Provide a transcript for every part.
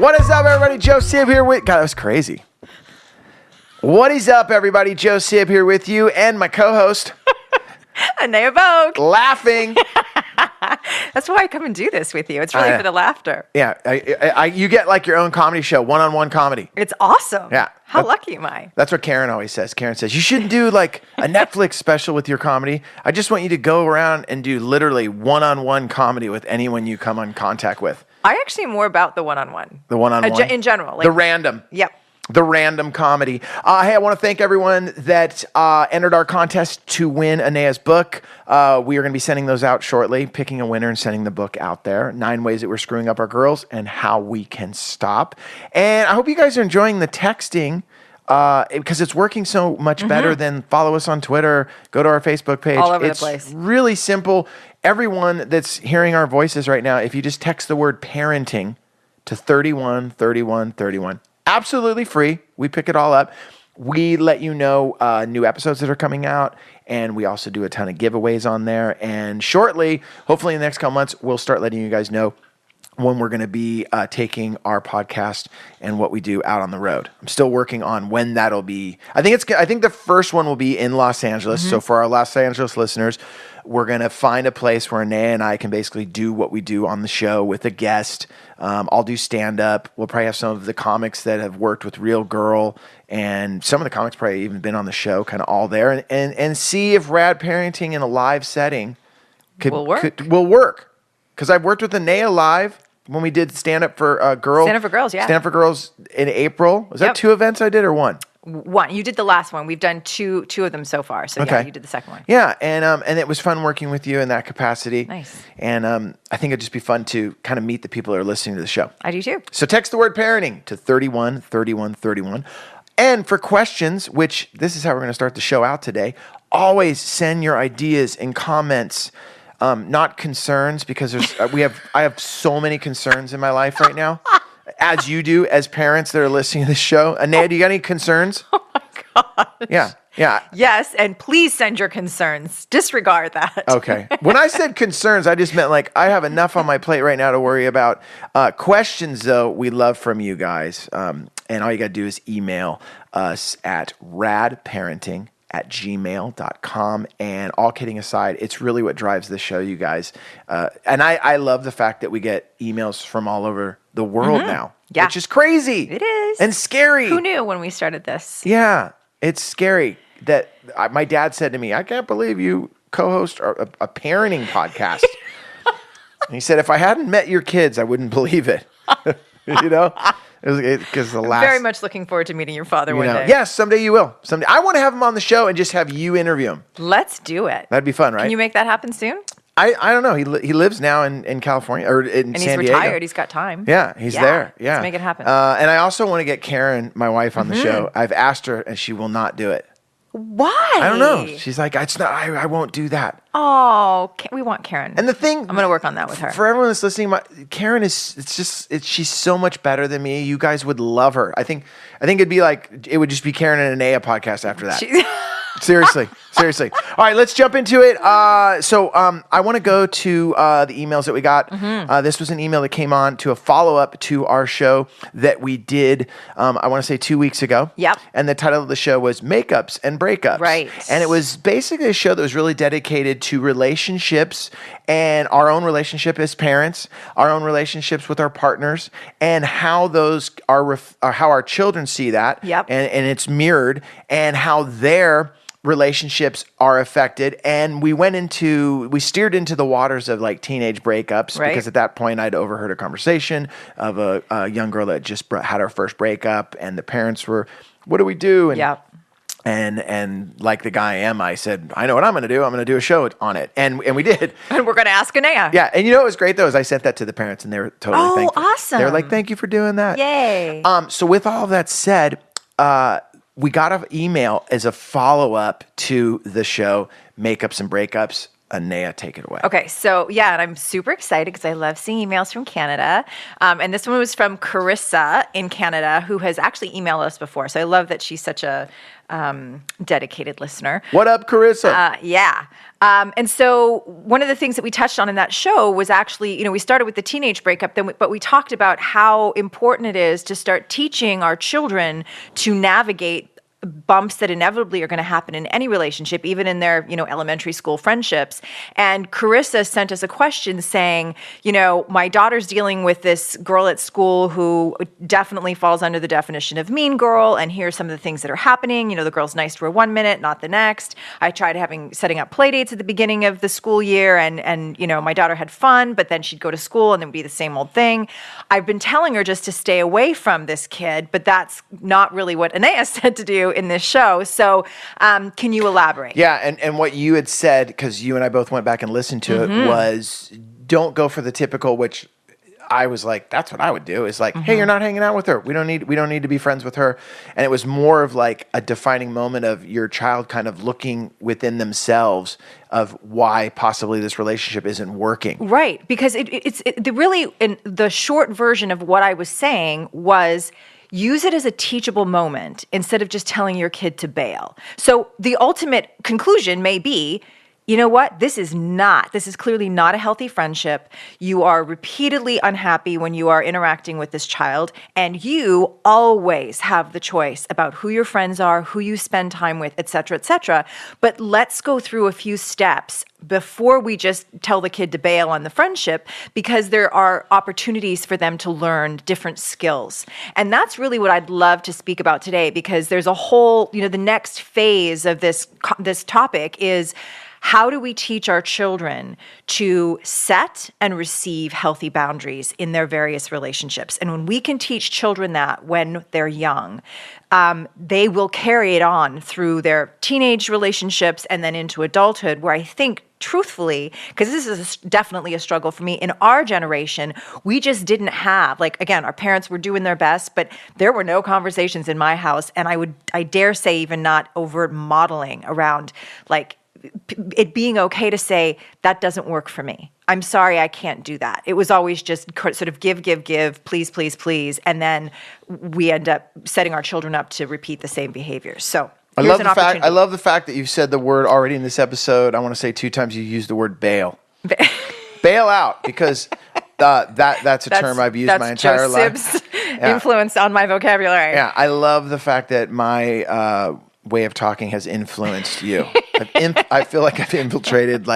What is up, everybody? Joe Sib here with... God, that was crazy. What is up, everybody? Joe Sib here with you and my co-host... Anea Vogue. Laughing. That's why I come and do this with you. It's really for the laughter. Yeah, you get like your own comedy show, one-on-one comedy. It's awesome. Yeah. How lucky am I? That's what Karen always says. Karen says, you shouldn't do like a Netflix special with your comedy. I just want you to go around and do literally one-on-one comedy with anyone you come in contact with. I actually am more about the one-on-one. The one-on-one? In general. The random. Yep. The random comedy. Hey, I want to thank everyone that entered our contest to win Anea's book. We are going to be sending those out shortly, picking a winner and sending the book out there. 9 ways that we're screwing up our girls and how we can stop. And I hope you guys are enjoying the texting because it's working so much better than follow us on Twitter, go to our Facebook page. All over the place. It's really simple. Everyone that's hearing our voices right now, if you just text the word parenting to 313131. Absolutely free. We pick it all up. We let you know new episodes that are coming out, and we also do a ton of giveaways on there. And shortly, hopefully in the next couple months, we'll start letting you guys know when we're going to be taking our podcast and what we do out on the road. I'm still working on when that'll be. I think the first one will be in Los Angeles. So for our Los Angeles listeners, we're going to find a place where Anea and I can basically do what we do on the show with a guest. I'll do stand-up. We'll probably have some of the comics that have worked with Real Girl, and some of the comics probably even been on the show, kind of all there, and see if rad parenting in a live setting will work. Because I've worked with Anea live when we did stand-up for girls. Stand-up for girls, yeah. Stand-up for girls in April. Was that 2 events I did or 1? One. You did the last one. We've done two of them so far. So yeah, you did the second one. Yeah, and it was fun working with you in that capacity. Nice. And I think it'd just be fun to kind of meet the people that are listening to the show. I do too. So text the word parenting to 313131. And for questions, which this is how we're going to start the show out today, always send your ideas and comments. Not concerns, because I have so many concerns in my life right now. As you do, as parents that are listening to this show. Anea, do you got any concerns? Oh my gosh. Yeah. Yes, and please send your concerns. Disregard that. Okay. When I said concerns, I just meant like I have enough on my plate right now to worry about. Questions, though, we love from you guys. And all you got to do is email us at radparenting@gmail.com. And all kidding aside, it's really what drives this show, you guys. And I love the fact that we get emails from all over the world now, which is crazy. It is. And scary. Who knew when we started this? Yeah, it's scary that my dad said to me, I can't believe you co-host a parenting podcast. And he said, if I hadn't met your kids, I wouldn't believe it. You know? Because the last... I'm very much looking forward to meeting your father one day. Yes, someday you will. Someday. I want to have him on the show and just have you interview him. Let's do it. That'd be fun, right? Can you make that happen soon? I don't know. He lives now in California or in San Diego. And he's retired. He's got time. Yeah, he's there. Yeah. Let's make it happen. And I also want to get Karen, my wife, on the show. I've asked her, and she will not do it. Why? I don't know. She's like, it's not. I won't do that. Oh, we want Karen. And the thing, I'm going to work on that with her. For everyone that's listening, Karen is. She's so much better than me. You guys would love her. I think it'd be like it would just be Karen and Anea podcast after that. Seriously. All right, let's jump into it. So I want to go to the emails that we got. This was an email that came on to a follow-up to our show that we did, I want to say 2 weeks ago. Yep. And the title of the show was Makeups and Breakups. Right. And it was basically a show that was really dedicated to relationships and our own relationship as parents, our own relationships with our partners, and how those are how our children see that. Yep. And it's mirrored, and how their relationships are affected. And we steered into the waters of like teenage breakups, right? Because at that point I'd overheard a conversation of a young girl that just had her first breakup, and the parents were, what do we do? And like the guy I am, I said, I know what I'm going to do. I'm going to do a show on it. And we did. And we're going to ask Anea. Yeah. And you know what was great, though, is I sent that to the parents, and they were totally thankful. Oh, awesome. They were like, thank you for doing that. Yay. So with all of that said, we got an email as a follow-up to the show, Makeups and Breakups. Anea take it away. Okay, so yeah, and I'm super excited because I love seeing emails from Canada. And this one was from Carissa in Canada, who has actually emailed us before. So I love that she's such a dedicated listener. What up, Carissa? Yeah. And so one of the things that we touched on in that show was actually, we started with the teenage breakup, but we talked about how important it is to start teaching our children to navigate bumps that inevitably are going to happen in any relationship, even in their, elementary school friendships. And Carissa sent us a question saying, my daughter's dealing with this girl at school who definitely falls under the definition of mean girl. And here's some of the things that are happening. The girl's nice to her one minute, not the next. I tried setting up play dates at the beginning of the school year and my daughter had fun, but then she'd go to school and it would be the same old thing. I've been telling her just to stay away from this kid, but that's not really what Anea said to do in this show. So can you elaborate? Yeah, and what you had said, because you and I both went back and listened to it, was don't go for the typical, which I was like, that's what I would do, is like, hey, you're not hanging out with her. We don't need to be friends with her. And it was more of like a defining moment of your child kind of looking within themselves of why possibly this relationship isn't working. Right, because it's really, in the short version of what I was saying was, use it as a teachable moment instead of just telling your kid to bail. So the ultimate conclusion may be, you know what? This is clearly not a healthy friendship. You are repeatedly unhappy when you are interacting with this child, and you always have the choice about who your friends are, who you spend time with, et cetera, et cetera. But let's go through a few steps before we just tell the kid to bail on the friendship, because there are opportunities for them to learn different skills. And that's really what I'd love to speak about today, because there's a whole, the next phase of this topic is, how do we teach our children to set and receive healthy boundaries in their various relationships? And when we can teach children that when they're young, they will carry it on through their teenage relationships and then into adulthood, where I think, truthfully, because this is definitely a struggle for me, in our generation, we just didn't have, again, our parents were doing their best, but there were no conversations in my house, and I dare say even not overt modeling around, it being okay to say, that doesn't work for me. I'm sorry, I can't do that. It was always just sort of give, please, please, please. And then we end up setting our children up to repeat the same behaviors. So I love the fact that you've said the word already in this episode. I want to say 2 times you used the word bail. Bail out, because that's a term I've used my entire life. That's influence on my vocabulary. Yeah, I love the fact that my way of talking has influenced you. I feel like I've infiltrated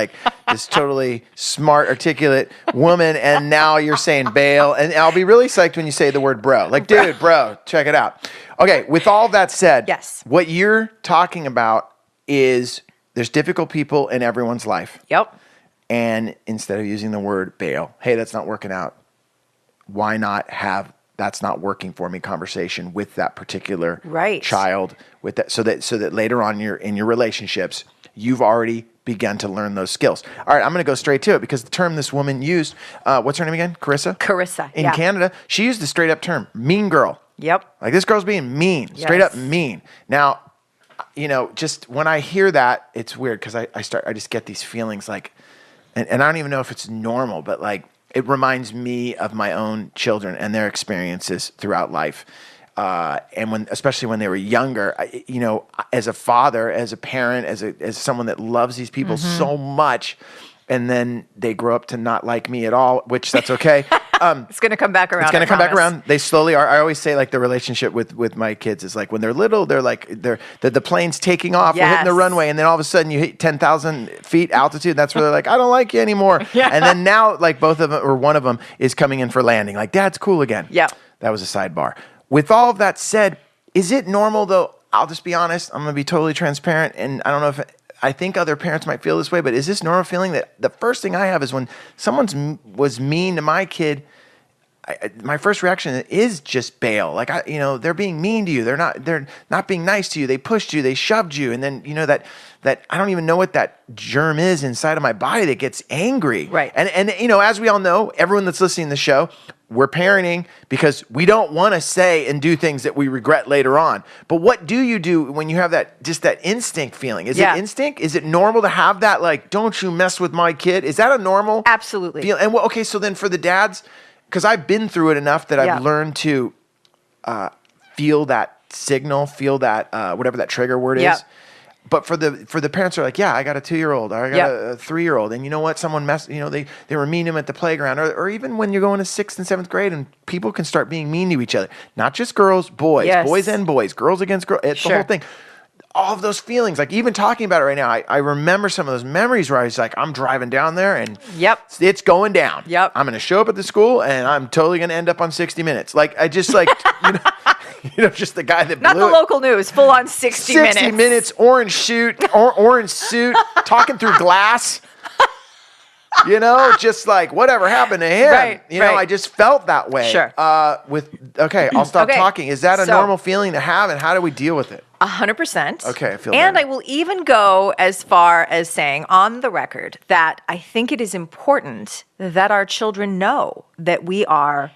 this totally smart, articulate woman, and now you're saying bail. And I'll be really psyched when you say the word bro. Dude, bro, check it out. Okay, with all that said, yes, what you're talking about is there's difficult people in everyone's life. Yep. And instead of using the word bail, hey, that's not working out, why not have that's not working for me conversation with that particular child, with that, so that later on in your relationships, you've already begun to learn those skills. All right, I'm going to go straight to it, because the term this woman used, what's her name again? Carissa? In Canada, she used the straight up term, mean girl. Yep. This girl's being mean, straight up mean. Now, just when I hear that, it's weird, because I just get these feelings and I don't even know if it's normal, but it reminds me of my own children and their experiences throughout life. And especially when they were younger, as a father, as a parent, as someone that loves these people so much, and then they grow up to not like me at all, which that's okay. It's going to come back around. It's going to come back around. They slowly are. I always say the relationship with my kids is when they're little, they're the plane's taking off, we're hitting the runway, and then all of a sudden you hit 10,000 feet altitude. And that's where they're like, I don't like you anymore. Yeah. And then now both of them, or one of them, is coming in for landing. Dad's cool again. Yeah. That was a sidebar. With all of that said, is it normal though? I'll just be honest. I'm going to be totally transparent, and I don't know if I think other parents might feel this way, but is this normal feeling that the first thing I have is when someone was mean to my kid, my first reaction is just bail. They're being mean to you. They're not being nice to you. They pushed you. They shoved you. And then, that I don't even know what that germ is inside of my body that gets angry. Right. And as we all know, everyone that's listening to the show, we're parenting because we don't want to say and do things that we regret later on. But what do you do when you have that instinct feeling? Is it instinct? Is it normal to have that, like, don't you mess with my kid? Is that a normal Absolutely. feel? And okay, so then for the dads, because I've been through it enough that I've learned to feel that signal, feel that whatever that trigger word is. But for the parents are like, yeah, I got a 2-year-old, or I got a 3-year-old, and you know what? Someone they were mean to him at the playground, or even when you're going to 6th and 7th grade, and people can start being mean to each other. Not just girls, boys, boys and boys, girls against girls. It's the whole thing. All of those feelings, like even talking about it right now, I remember some of those memories where I was like, I'm driving down there and it's going down. I'm going to show up at the school and I'm totally going to end up on 60 Minutes. Like I just like, just the guy that Not blew the local news, full on 60 minutes. 60 minutes, orange suit, talking through glass. Just like whatever happened to him. I just felt that way. Sure. I'll stop talking. Is that a normal feeling to have, and how do we deal with it? 100%. Okay, I feel And better. I will even go as far as saying on the record that I think it is important that our children know that we are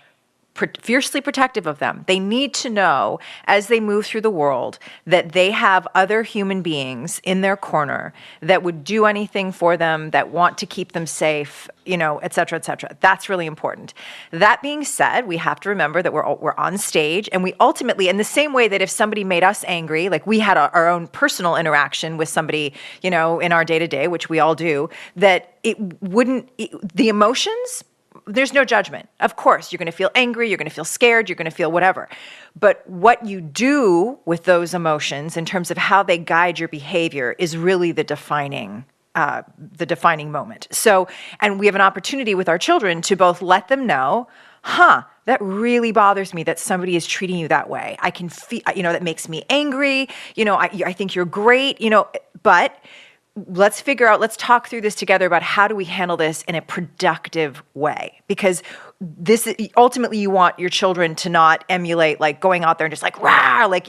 fiercely protective of them. They need to know as they move through the world that they have other human beings in their corner that would do anything for them, that want to keep them safe, et cetera, et cetera. That's really important. That being said, we have to remember that we're on stage, and we ultimately, in the same way that if somebody made us angry, like we had our own personal interaction with somebody, in our day-to-day, which we all do, that the emotions, there's no judgment. Of course, you're going to feel angry, you're going to feel scared, you're going to feel whatever. But what you do with those emotions in terms of how they guide your behavior is really the defining moment. So, and we have an opportunity with our children to both let them know, that really bothers me that somebody is treating you that way. I can feel, that makes me angry. I think you're great, but let's talk through this together about how do we handle this in a productive way? Because ultimately you want your children to not emulate like going out there and just like, rah, like,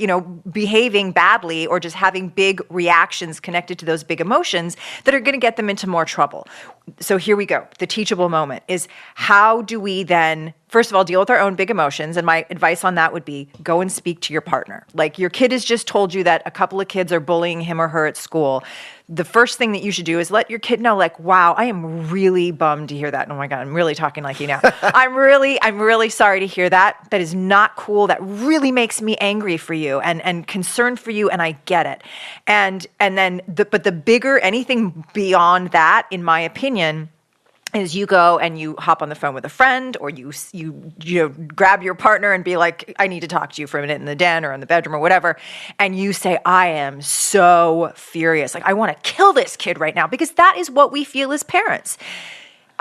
behaving badly or just having big reactions connected to those big emotions that are going to get them into more trouble. So here we go. The teachable moment is, how do we then, first of all, deal with our own big emotions? And my advice on that would be go and speak to your partner. Like your kid has just told you that a couple of kids are bullying him or her at school. The first thing that you should do is let your kid know, like, wow, I am really bummed to hear that. Oh my God, I'm really talking like you now. I'm really sorry to hear that. That is not cool. That really makes me angry for you and concerned for you, and I get it. And then but the bigger, anything beyond that, in my opinion, is you go and you hop on the phone with a friend, or you grab your partner and be like, I need to talk to you for a minute in the den or in the bedroom or whatever. And you say, I am so furious. Like, I want to kill this kid right now, because that is what we feel as parents.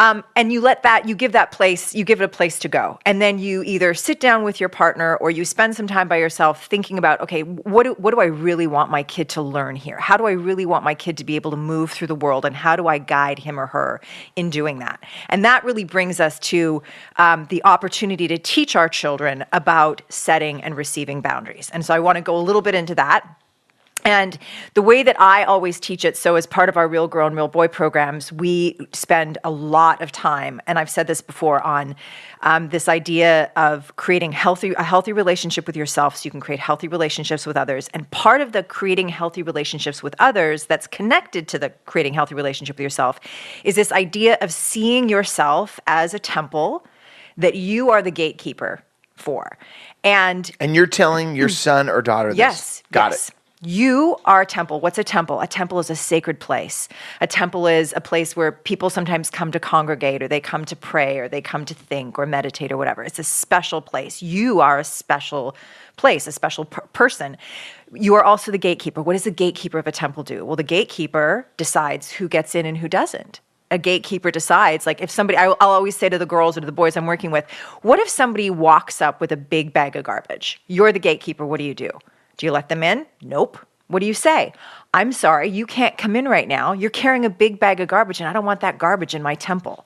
And you give it a place to go. And then you either sit down with your partner or you spend some time by yourself thinking about, okay, what do I really want my kid to learn here? How do I really want my kid to be able to move through the world? And how do I guide him or her in doing that? And that really brings us to the opportunity to teach our children about setting and receiving boundaries. And so I want to go a little bit into that. And the way that I always teach it, so as part of our Real Girl and Real Boy programs, we spend a lot of time, and I've said this before, on this idea of creating a healthy relationship with yourself so you can create healthy relationships with others. And part of the creating healthy relationships with others that's connected to the creating healthy relationship with yourself is this idea of seeing yourself as a temple that you are the gatekeeper for. And you're telling your son or daughter this? Yes. Got it. You are a temple. What's a temple? A temple is a sacred place. A temple is a place where people sometimes come to congregate, or they come to pray, or they come to think or meditate or whatever. It's a special place. You are a special place, a special person. You are also the gatekeeper. What does the gatekeeper of a temple do? Well, the gatekeeper decides who gets in and who doesn't. A gatekeeper decides, like if somebody, I'll always say to the girls or to the boys I'm working with, what if somebody walks up with a big bag of garbage? You're the gatekeeper. What do? Do you let them in? Nope. What do you say? I'm sorry, you can't come in right now. You're carrying a big bag of garbage, and I don't want that garbage in my temple.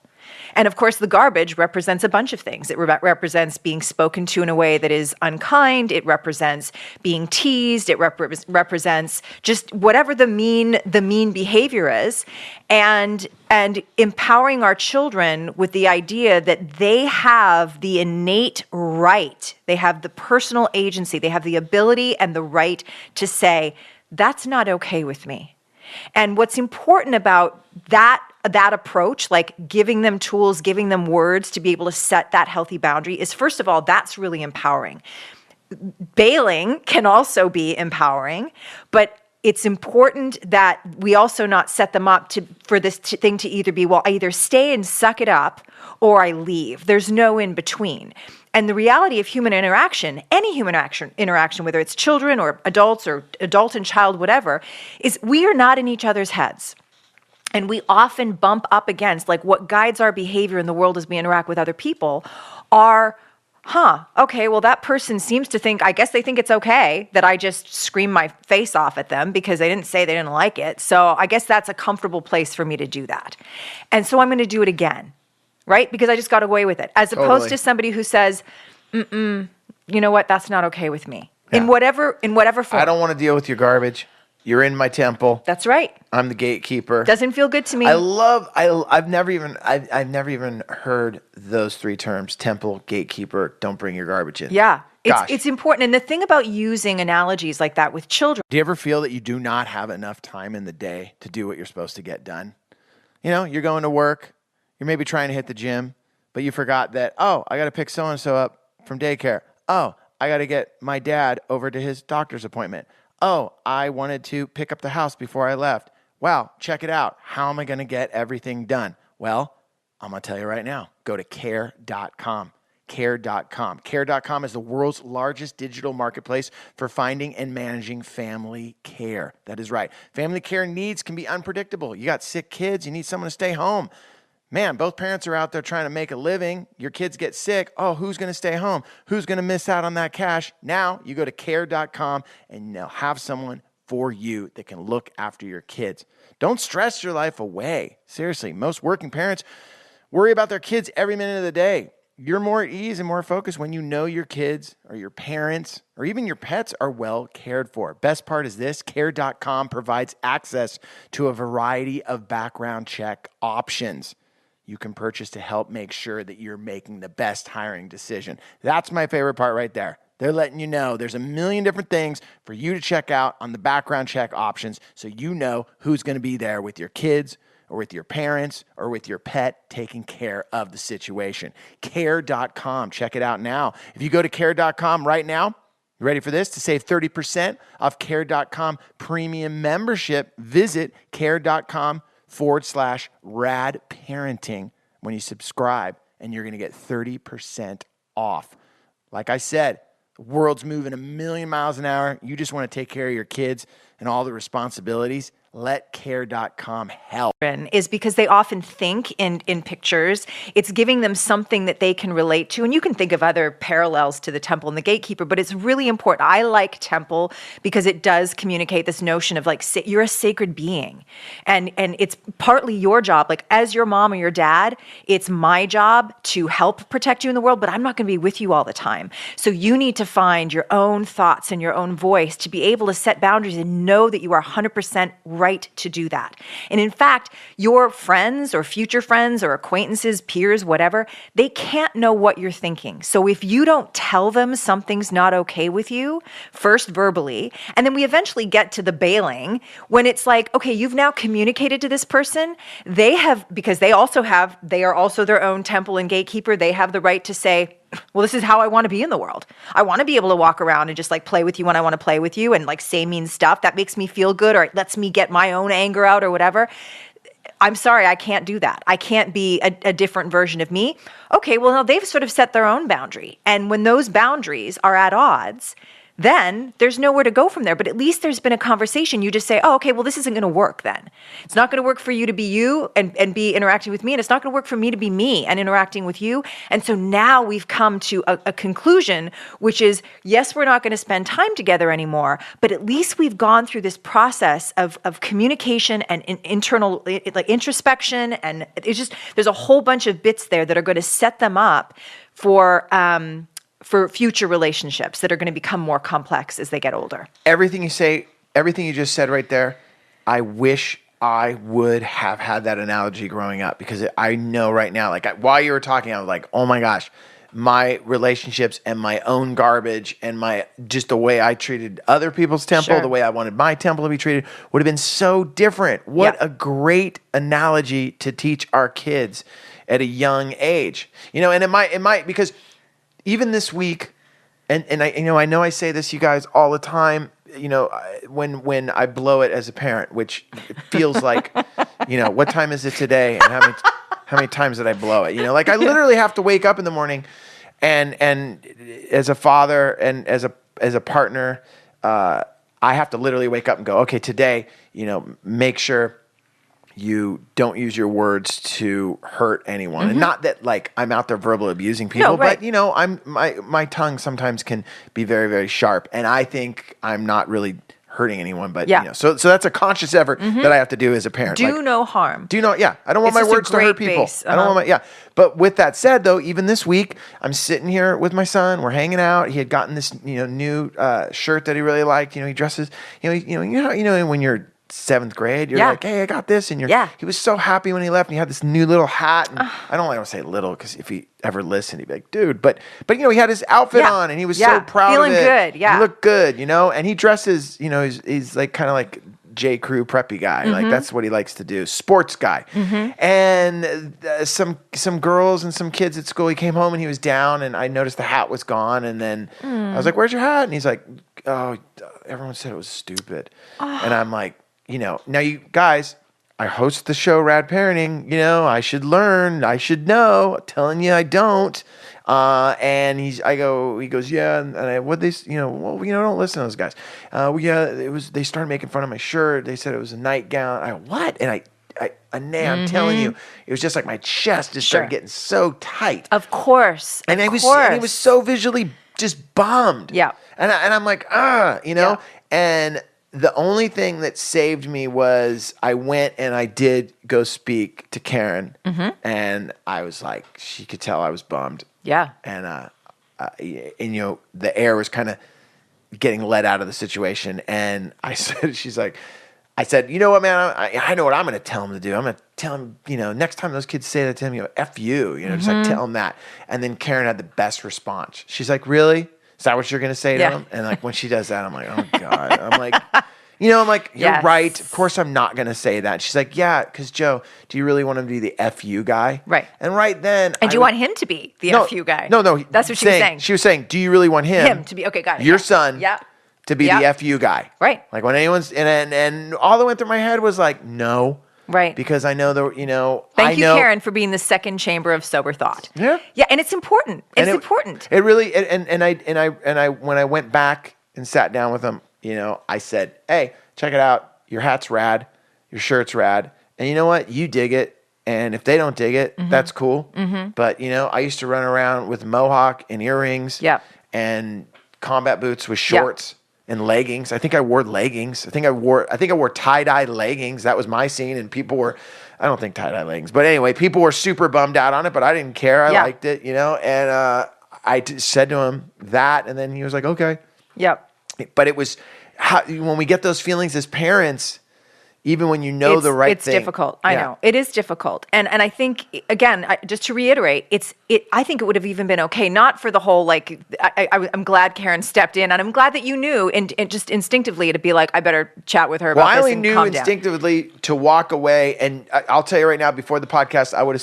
And of course, the garbage represents a bunch of things. It represents being spoken to in a way that is unkind. It represents being teased. It represents just whatever the mean behavior is, and empowering our children with the idea that they have the innate right, they have the personal agency, they have the ability and the right to say, that's not okay with me. And what's important about that approach, like giving them tools, giving them words to be able to set that healthy boundary, is first of all, that's really empowering. Bailing can also be empowering, but it's important that we also not set them up for this thing to either be, well, I either stay and suck it up or I leave. There's no in between. And the reality of human interaction, any human interaction, whether it's children or adults or adult and child, whatever, is we are not in each other's heads. And we often bump up against, like, what guides our behavior in the world as we interact with other people are, okay, well, that person seems to think, I guess they think it's okay that I just scream my face off at them because they didn't say they didn't like it. So I guess that's a comfortable place for me to do that. And so I'm going to do it again, right? Because I just got away with it. As opposed to somebody who says, you know what, that's not okay with me. Yeah. In whatever form. I don't want to deal with your garbage. You're in my temple. That's right. I'm the gatekeeper. Doesn't feel good to me. I've never even heard those three terms: temple, gatekeeper. Don't bring your garbage in. Yeah, it's important. And the thing about using analogies like that with children. Do you ever feel that you do not have enough time in the day to do what you're supposed to get done? You know, you're going to work. You're maybe trying to hit the gym, but you forgot that. Oh, I got to pick so and so up from daycare. Oh, I got to get my dad over to his doctor's appointment. Oh, I wanted to pick up the house before I left. Wow, check it out. How am I going to get everything done? Well, I'm going to tell you right now. Go to care.com. Care.com. Care.com is the world's largest digital marketplace for finding and managing family care. That is right. Family care needs can be unpredictable. You got sick kids. You need someone to stay home. Man, both parents are out there trying to make a living. Your kids get sick. Oh, who's going to stay home? Who's going to miss out on that cash? Now you go to care.com and they'll have someone for you that can look after your kids. Don't stress your life away. Seriously, most working parents worry about their kids every minute of the day. You're more at ease and more focused when you know your kids or your parents or even your pets are well cared for. Best part is this: care.com provides access to a variety of background check options you can purchase to help make sure that you're making the best hiring decision. That's my favorite part right there. They're letting you know there's a million different things for you to check out on the background check options so you know who's going to be there with your kids or with your parents or with your pet taking care of the situation. Care.com. Check it out now. If you go to care.com right now, you ready for this? To save 30% off care.com premium membership, visit care.com/rad parenting when you subscribe, and you're going to get 30% off. Like I said, the world's moving a million miles an hour. You just want to take care of your kids and all the responsibilities. Let care.com help. Is because they often think in pictures. It's giving them something that they can relate to. And you can think of other parallels to the temple and the gatekeeper, but it's really important. I like temple because it does communicate this notion of, like, you're a sacred being. And it's partly your job. Like, as your mom or your dad, it's my job to help protect you in the world, but I'm not going to be with you all the time. So you need to find your own thoughts and your own voice to be able to set boundaries and know that you are 100% right to do that. And in fact, your friends or future friends or acquaintances, peers, whatever, they can't know what you're thinking. So if you don't tell them something's not okay with you, first verbally, and then we eventually get to the bailing when it's like, okay, you've now communicated to this person. They have, because they are also their own temple and gatekeeper. They have the right to say, well, this is how I want to be in the world. I want to be able to walk around and just, like, play with you when I want to play with you and, like, say mean stuff that makes me feel good or it lets me get my own anger out or whatever. I'm sorry, I can't do that. I can't be a different version of me. Okay, well, now they've sort of set their own boundary. And when those boundaries are at odds, then there's nowhere to go from there. But at least there's been a conversation. You just say, oh, okay, well, this isn't going to work then. It's not going to work for you to be you and be interacting with me. And it's not going to work for me to be me and interacting with you. And so now we've come to a conclusion, which is, yes, we're not going to spend time together anymore, but at least we've gone through this process of communication and internal like introspection. And it's just, there's a whole bunch of bits there that are going to set them up for future relationships that are going to become more complex as they get older. Everything you just said right there, I wish I would have had that analogy growing up, because I know right now, like while you were talking, I was like, oh my gosh, my relationships and my own garbage and just the way I treated other people's temple, the way I wanted my temple to be treated would have been so different. What a great analogy to teach our kids at a young age. And it might, because even this week, and I know I say this, you guys, all the time, when I blow it as a parent, which feels like, what time is it today, and how many times did I blow it? Like I literally have to wake up in the morning, and as a father and as a partner, I have to literally wake up and go, okay, today, make sure you don't use your words to hurt anyone. And not that like I'm out there verbally abusing people, but my tongue sometimes can be very, very sharp. And I think I'm not really hurting anyone, but so that's a conscious effort that I have to do as a parent. Do no harm. I don't want my words to hurt people. I don't want But with that said though, even this week, I'm sitting here with my son, we're hanging out. He had gotten this, new shirt that he really liked. He dresses, when you're 7th grade, you're like, hey, I got this, and he was so happy when he left, and he had this new little hat, and I don't like to say little, because if he ever listened, he'd be like, dude, but he had his outfit on, and he was so proud of it. Feeling good, he looked good, and he dresses, he's like kind of like J. Crew preppy guy, like that's what he likes to do, sports guy. And some girls and some kids at school, he came home and he was down, and I noticed the hat was gone, and then I was like, where's your hat? And he's like, oh, everyone said it was stupid. And I'm like, now you guys, I host the show Rad Parenting, I should learn, I should know, I'm telling you I don't. And he goes, yeah. And I, don't listen to those guys. They started making fun of my shirt. They said it was a nightgown. I go, what? And I'm telling you, it was just like my chest just started getting so tight. Of course. And he was so visually just bummed. Yeah. And I'm like, and the only thing that saved me was I went and I did go speak to Karen, and I was like, she could tell I was bummed. Yeah. And the air was kind of getting let out of the situation, and I said, you know what, man, I know what I'm going to tell him to do. I'm going to tell him, next time those kids say that to him, F you, just like tell him that. And then Karen had the best response. She's like, really? Is that what you're going to say to him? And like when she does that, I'm like, oh God. I'm like, you're right. Of course I'm not going to say that. She's like, yeah, because Joe, do you really want him to be the FU guy? Right. And right then. And do you want him to be the FU guy? No. That's what she was saying. She was saying, do you really want him to be, okay, got it. Your son to be the FU guy? Right. Like when anyone's, and all that went through my head was like, no. Right. Because I know Thank you, Karen, for being the second chamber of sober thought. Yeah. Yeah, and it's important. It's important. It really, and I when I went back and sat down with him, I said, hey, check it out. Your hat's rad. Your shirt's rad. And you know what? You dig it. And if they don't dig it, that's cool. But, I used to run around with a mohawk and earrings and combat boots with shorts. And leggings. I think I wore leggings. I think I wore tie-dye leggings. That was my scene, and people were, I don't think tie-dye leggings, but anyway, people were super bummed out on it, but I didn't care. I liked it, and said to him that, and then he was like, okay. Yep. But it was, when we get those feelings as parents, even when the right thing. It's difficult. I know. It is difficult. And I think, again, just to reiterate, I think it would have even been okay, not for the whole, like, I'm glad Karen stepped in, and I'm glad that you knew, and just instinctively to be like, I better chat with her about this and calm down. I only knew instinctively to walk away, and I'll tell you right now, before the podcast, I would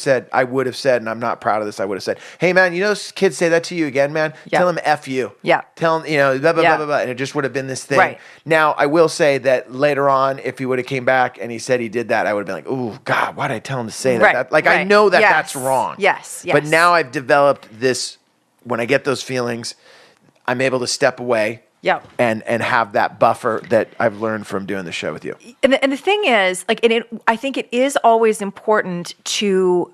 have said, and I'm not proud of this, I would have said, hey, man, kids say that to you again, man? Tell them F you. Yeah. Tell them, blah, blah, blah, blah, blah, and it just would have been this thing. Right. Now, I will say that later on, if he would have came back and he said he did that, I would have been like, oh, God, why did I tell him to say that? I know that that's wrong. Yes. But now I've developed this, when I get those feelings, I'm able to step away Yeah. and have that buffer that I've learned from doing the show with you. And the thing is, like, I think it is always important to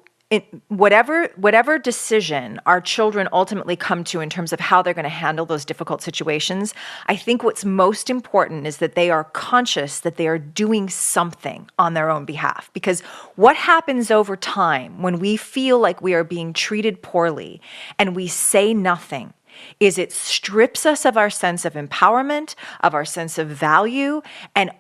whatever decision our children ultimately come to in terms of how they're going to handle those difficult situations. I think what's most important is that they are conscious that they are doing something on their own behalf. Because what happens over time when we feel like we are being treated poorly and we say nothing is it strips us of our sense of empowerment, of our sense of value, and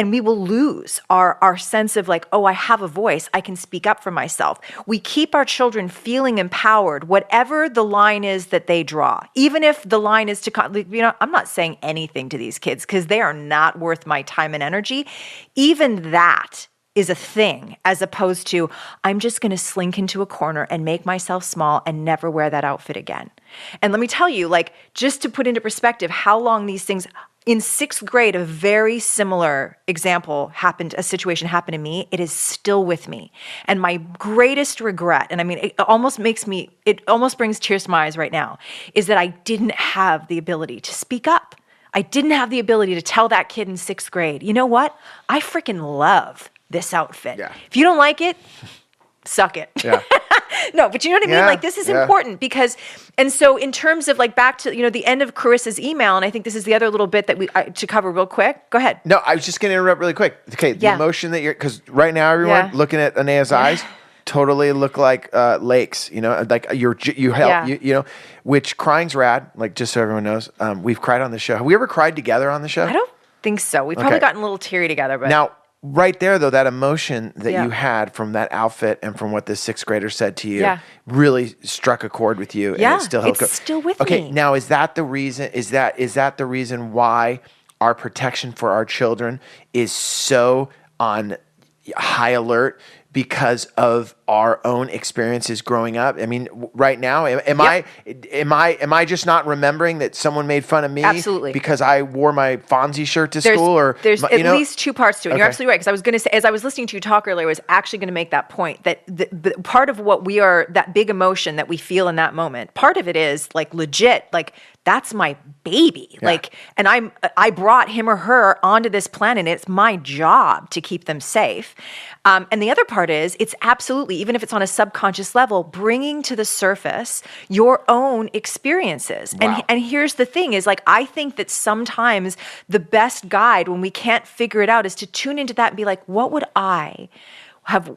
we will lose our sense of like, oh, I have a voice, I can speak up for myself. We keep our children feeling empowered, whatever the line is that they draw. Even if the line is to, I'm not saying anything to these kids because they are not worth my time and energy. Even that is a thing, as opposed to, I'm just going to slink into a corner and make myself small and never wear that outfit again. And let me tell you, like, just to put into perspective how long these things, in 6th grade, a very similar a situation happened to me. It is still with me. And my greatest regret, and I mean, it almost brings tears to my eyes right now, is that I didn't have the ability to speak up. I didn't have the ability to tell that kid in 6th grade, you know what? I freaking love this outfit. Yeah. If you don't like it, suck it. Yeah. No, but you know what I mean? Yeah, Like, this is important because, and so in terms of like back to, the end of Carissa's email, and I think this is the other little bit that to cover real quick. Go ahead. No, I was just going to interrupt really quick. Okay, the emotion that because right now everyone looking at Anea's eyes totally look like lakes, like which crying's rad, like just so everyone knows. We've cried on the show. Have we ever cried together on the show? I don't think so. We've probably gotten a little teary together, but. Now, right there, though, that emotion that you had from that outfit and from what this 6th grader said to you really struck a chord with you. Yeah, and it still helped. It's still with me. Okay, now is that the reason? Is that the reason why our protection for our children is so on high alert? Because of our own experiences growing up. I mean, right now, am I just not remembering that someone made fun of me? Absolutely. Because I wore my Fonzie shirt to school, or there's at least 2 parts to it. Okay. You're absolutely right. Because I was going to say, as I was listening to you talk earlier, I was actually going to make that point that the part of what we are, that big emotion that we feel in that moment, part of it is like legit, like that's my baby. Yeah. Like, and I brought him or her onto this planet. It's my job to keep them safe. And the other part is, it's absolutely, even if it's on a subconscious level, bringing to the surface your own experiences. Wow. And here's the thing is, like, I think that sometimes the best guide when we can't figure it out is to tune into that and be like, what would I have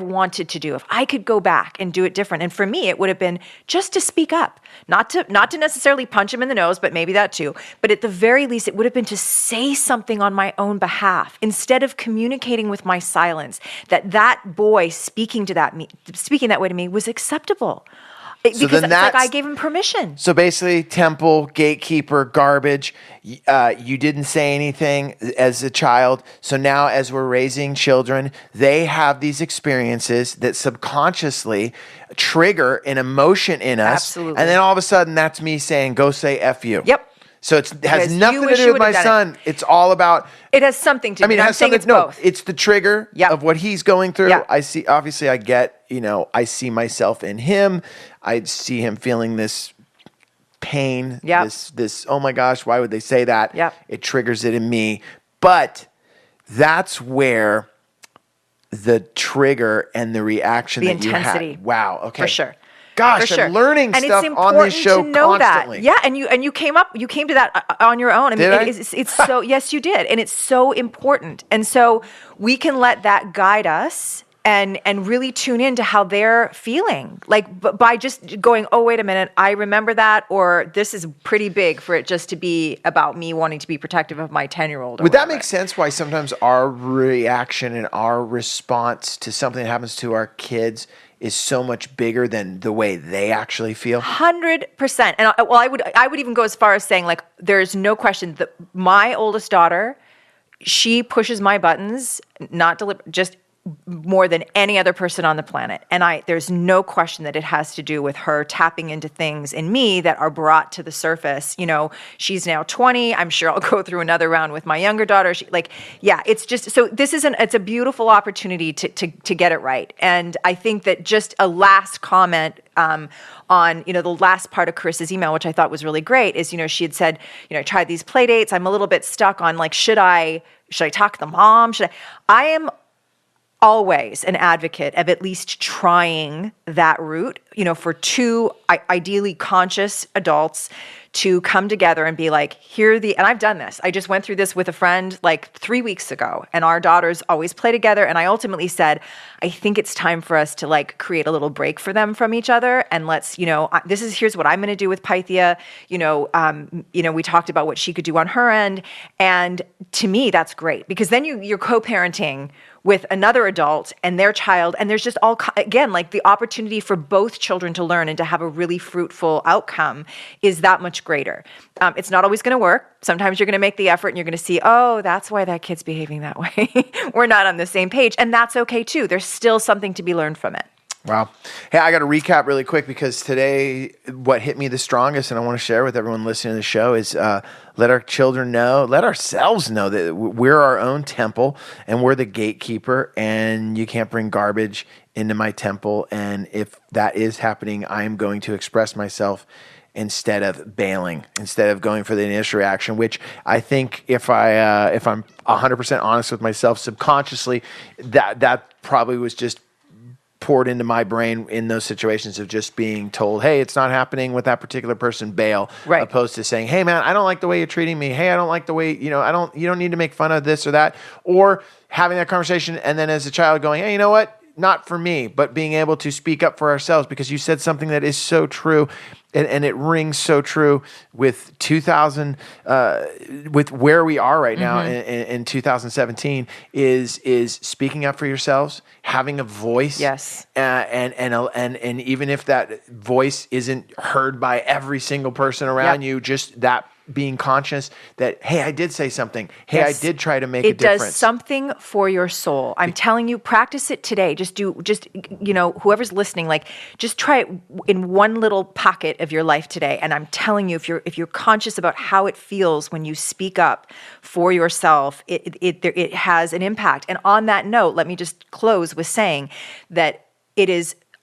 wanted to do if I could go back and do it different? And for me, it would have been just to speak up, not to necessarily punch him in the nose, but maybe that too. But at the very least, it would have been to say something on my own behalf instead of communicating with my silence. That boy speaking that way to me was acceptable. Because it's like I gave him permission. So basically, temple, gatekeeper, garbage. You didn't say anything as a child. So now as we're raising children, they have these experiences that subconsciously trigger an emotion in us. Absolutely. And then all of a sudden, that's me saying, go say F you. Yep. So it has Because nothing you to wish do you with my would have done son. It's all about... It has something to do. I mean, it I'm has saying something. it's No, both. it's the trigger of what he's going through. Yep. I see. Obviously, I get. I see myself in him. I see him feeling this pain. Yep. This. Oh my gosh! Why would they say that? Yep. It triggers it in me. But that's where the trigger and the reaction The that intensity. you had. Wow. Okay. For sure. Gosh, For sure. I'm learning and stuff it's on this show to know constantly. That. Yeah, and you came to that on your own. I mean, Did I? It's so yes, you did, and it's so important. And so we can let that guide us and really tune into how they're feeling, like by just going, oh wait a minute, I remember that, or this is pretty big for it just to be about me wanting to be protective of my 10-year-old. Would that make sense? Why sometimes our reaction and our response to something that happens to our kids is so much bigger than the way they actually feel? 100%. And I would even go as far as saying, like, there's no question that my oldest daughter, she pushes my buttons, not just more than any other person on the planet. And there's no question that it has to do with her tapping into things in me that are brought to the surface. She's now 20. I'm sure I'll go through another round with my younger daughter. It's just, so it's a beautiful opportunity to get it right. And I think that just a last comment on, the last part of Chris's email, which I thought was really great, is, she had said, I tried these play dates. I'm a little bit stuck on should I talk to the mom? I am always an advocate of at least trying that route, for two ideally conscious adults to come together and be like, and I've done this. I just went through this with a friend 3 weeks ago, and our daughters always play together. And I ultimately said, I think it's time for us to create a little break for them from each other. And let's, here's what I'm going to do with Pythia. We talked about what she could do on her end. And to me, that's great, because then you're co-parenting with another adult and their child. And there's just the opportunity for both children to learn and to have a really fruitful outcome is that much greater. It's not always going to work. Sometimes you're going to make the effort and you're going to see, oh, that's why that kid's behaving that way. We're not on the same page. And that's okay too. There's still something to be learned from it. Wow. Hey, I got to recap really quick, because today what hit me the strongest, and I want to share with everyone listening to the show, is let our children know, let ourselves know that we're our own temple and we're the gatekeeper, and you can't bring garbage into my temple. And if that is happening, I am going to express myself instead of bailing, instead of going for the initial reaction, which I think if I'm 100% honest with myself subconsciously, that probably was just poured into my brain in those situations of just being told, hey, it's not happening with that particular person, bail, right, opposed to saying, hey man, I don't like the way you're treating me. Hey, I don't like the way, you don't need to make fun of this or that, or having that conversation. And then as a child going, hey, you know what? Not for me, but being able to speak up for ourselves, because you said something that is so true. And it rings so true with 2000, with where we are right now in 2017 is speaking up for yourselves, having a voice. Yes. And even if that voice isn't heard by every single person around you, just that being conscious that, hey, I did say something. Hey, yes. I did try to make a difference. It does something for your soul. I'm telling you, practice it today. Whoever's listening, just try it in one little pocket of your life today. And I'm telling you, if you're conscious about how it feels when you speak up for yourself, it has an impact. And on that note, let me just close with saying that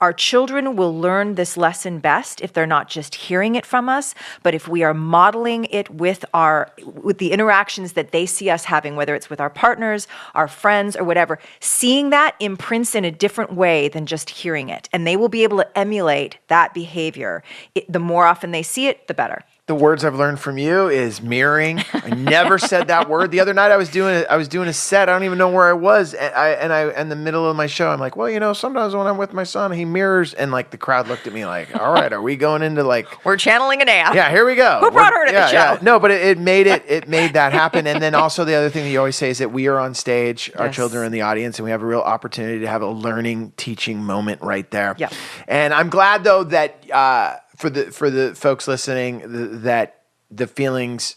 our children will learn this lesson best if they're not just hearing it from us, but if we are modeling it with the interactions that they see us having, whether it's with our partners, our friends, or whatever. Seeing that imprints in a different way than just hearing it, and they will be able to emulate that behavior. The more often they see it, the better. The words I've learned from you is mirroring. I never said that word. The other night I was doing a set. I don't even know where I was. In the middle of my show, I'm like, well, sometimes when I'm with my son, he mirrors, and the crowd looked at me like, all right, are we going into we're channeling Anea. Yeah, here we go. Who brought her to the show? Yeah. No, but it made that happen. And then also the other thing that you always say is that we are on stage, our children are in the audience, and we have a real opportunity to have a learning, teaching moment right there. Yeah. And I'm glad though that, for the folks listening, that the feelings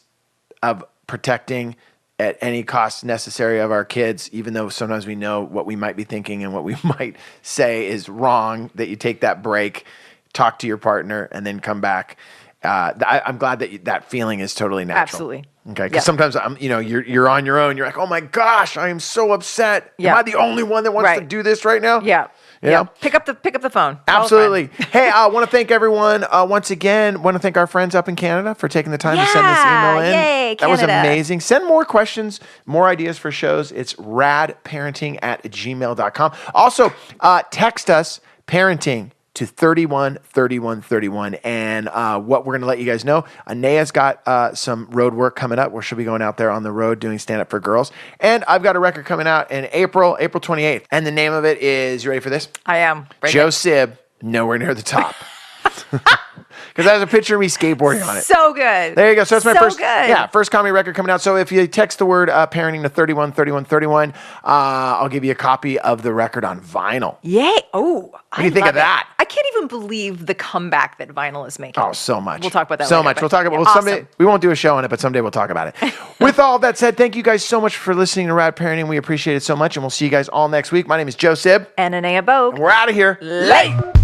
of protecting at any cost necessary of our kids, even though sometimes we know what we might be thinking and what we might say is wrong, that you take that break, talk to your partner, and then come back. I'm glad that feeling is totally natural. Absolutely. Okay, because sometimes you're on your own. You're like, oh my gosh, I am so upset. Am I the only one that wants to do this right now? Yeah. You know? Pick up the phone. Absolutely. Hey, I want to thank everyone once again. Want to thank our friends up in Canada for taking the time to send this email in. Yay, that was Canada. amazing. Send more questions, more ideas for shows. It's radparenting@gmail.com. Also, text us parenting to 313131. And what we're going to let you guys know, Anea's got some road work coming up where she'll be going out there on the road doing Stand Up for Girls. And I've got a record coming out in April 28th. And the name of it is, you ready for this? I am. Joe Sib, Nowhere Near the Top. Because that has a picture of me skateboarding on it. So good. There you go. So that's my good. first comedy record coming out. So if you text the word parenting to 313131, I'll give you a copy of the record on vinyl. Yay. Oh, What do you think of that? I can't even believe the comeback that vinyl is making. Oh, so much. We'll talk about that so later, much. but We'll talk about yeah, someday. awesome. We won't do a show on it, but someday we'll talk about it. With all that said, thank you guys so much for listening to Rad Parenting. We appreciate it so much, and we'll see you guys all next week. My name is Joe Sib. And Anea Bogue. We're out of here. Late.